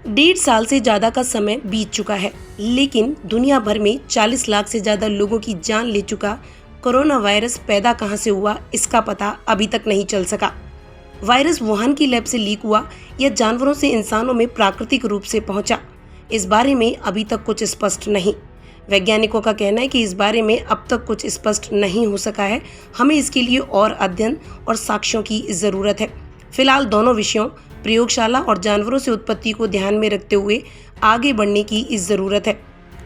1.5 साल से ज्यादा का समय बीत चुका है, लेकिन दुनिया भर में 40 लाख से ज्यादा लोगों की जान ले चुका कोरोना वायरस पैदा कहां से हुआ, इसका पता अभी तक नहीं चल सका। वायरस वुहान की लैब से लीक हुआ या जानवरों से इंसानों में प्राकृतिक रूप से पहुंचा, इस बारे में अभी तक कुछ स्पष्ट नहीं। वैज्ञानिकों का कहना है कि इस बारे में अब तक कुछ स्पष्ट नहीं हो सका है। हमें इसके लिए और अध्ययन और साक्ष्यों की जरूरत है। फिलहाल दोनों विषयों, प्रयोगशाला और जानवरों से उत्पत्ति को ध्यान में रखते हुए आगे बढ़ने की जरूरत है।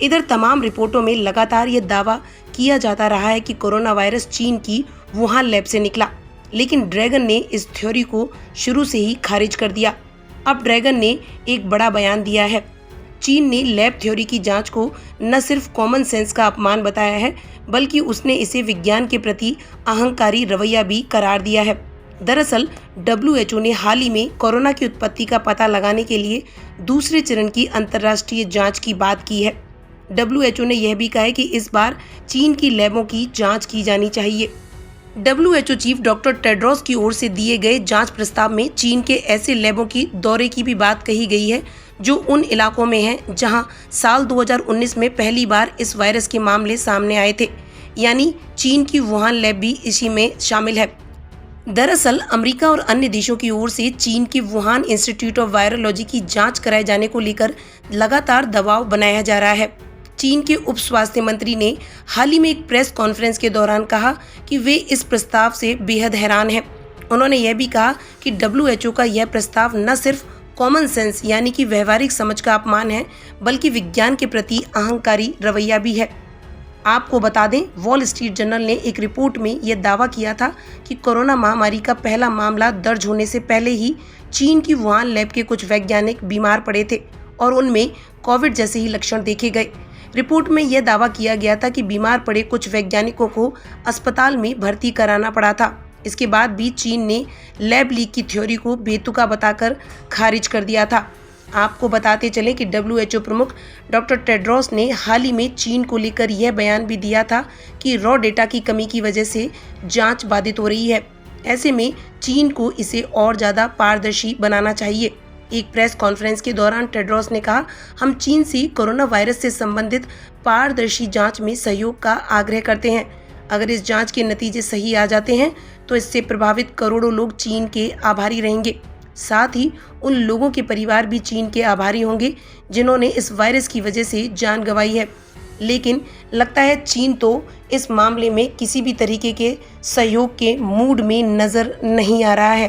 इधर तमाम रिपोर्टों में लगातार ये दावा किया जाता रहा है कि कोरोना वायरस चीन की वुहान लैब से निकला, लेकिन ड्रैगन ने इस थ्योरी को शुरू से ही खारिज कर दिया। अब ड्रैगन ने एक बड़ा बयान दिया है। चीन ने लैब थ्योरी की जांच को न सिर्फ कॉमन सेंस का अपमान बताया है, बल्कि उसने इसे विज्ञान के प्रति अहंकारी रवैया भी करार दिया है। दरअसल WHO ने हाल ही में कोरोना की उत्पत्ति का पता लगाने के लिए दूसरे चरण की अंतर्राष्ट्रीय जांच की बात की है। WHO ने यह भी कहा है कि इस बार चीन की लैबों की जांच की जानी चाहिए। WHO चीफ डॉक्टर टेड्रोस की ओर से दिए गए जांच प्रस्ताव में चीन के ऐसे लैबों की दौरे की भी बात कही गई है जो उन इलाकों में हैं जहां साल 2019 में पहली बार इस वायरस के मामले सामने आए थे, यानी चीन की वुहान लैब भी इसी में शामिल है। दरअसल अमेरिका और अन्य देशों की ओर से चीन के वुहान इंस्टीट्यूट ऑफ वायरोलॉजी की जांच कराए जाने को लेकर लगातार दबाव बनाया जा रहा है। चीन के उप स्वास्थ्य मंत्री ने हाल ही में एक प्रेस कॉन्फ्रेंस के दौरान कहा कि वे इस प्रस्ताव से बेहद हैरान हैं। उन्होंने यह भी कहा कि WHO का यह प्रस्ताव न सिर्फ कॉमन सेंस यानी कि व्यवहारिक समझ का अपमान है, बल्कि विज्ञान के प्रति अहंकारी रवैया भी है। आपको बता दें, वॉल स्ट्रीट जर्नल ने एक रिपोर्ट में यह दावा किया था कि कोरोना महामारी का पहला मामला दर्ज होने से पहले ही चीन की वुहान लैब के कुछ वैज्ञानिक बीमार पड़े थे और उनमें कोविड जैसे ही लक्षण देखे गए। रिपोर्ट में यह दावा किया गया था कि बीमार पड़े कुछ वैज्ञानिकों को अस्पताल में भर्ती कराना पड़ा था। इसके बाद भी चीन ने लैब लीक की थ्योरी को बेतुका बताकर खारिज कर दिया था। आपको बताते चलें कि WHO प्रमुख डॉक्टर टेड्रोस ने हाल ही में चीन को लेकर यह बयान भी दिया था कि रॉ डेटा की कमी की वजह से जांच बाधित हो रही है। ऐसे में चीन को इसे और ज़्यादा पारदर्शी बनाना चाहिए। एक प्रेस कॉन्फ्रेंस के दौरान टेड्रोस ने कहा, हम चीन से कोरोना वायरस से संबंधित पारदर्शी जांच में सहयोग का आग्रह करते हैं। अगर इस जांच के नतीजे सही आ जाते हैं तो इससे प्रभावित करोड़ों लोग चीन के आभारी रहेंगे। साथ ही उन लोगों के परिवार भी चीन के आभारी होंगे जिन्होंने इस वायरस की वजह से जान गंवाई है। लेकिन लगता है चीन तो इस मामले में किसी भी तरीके के सहयोग के मूड में नजर नहीं आ रहा है।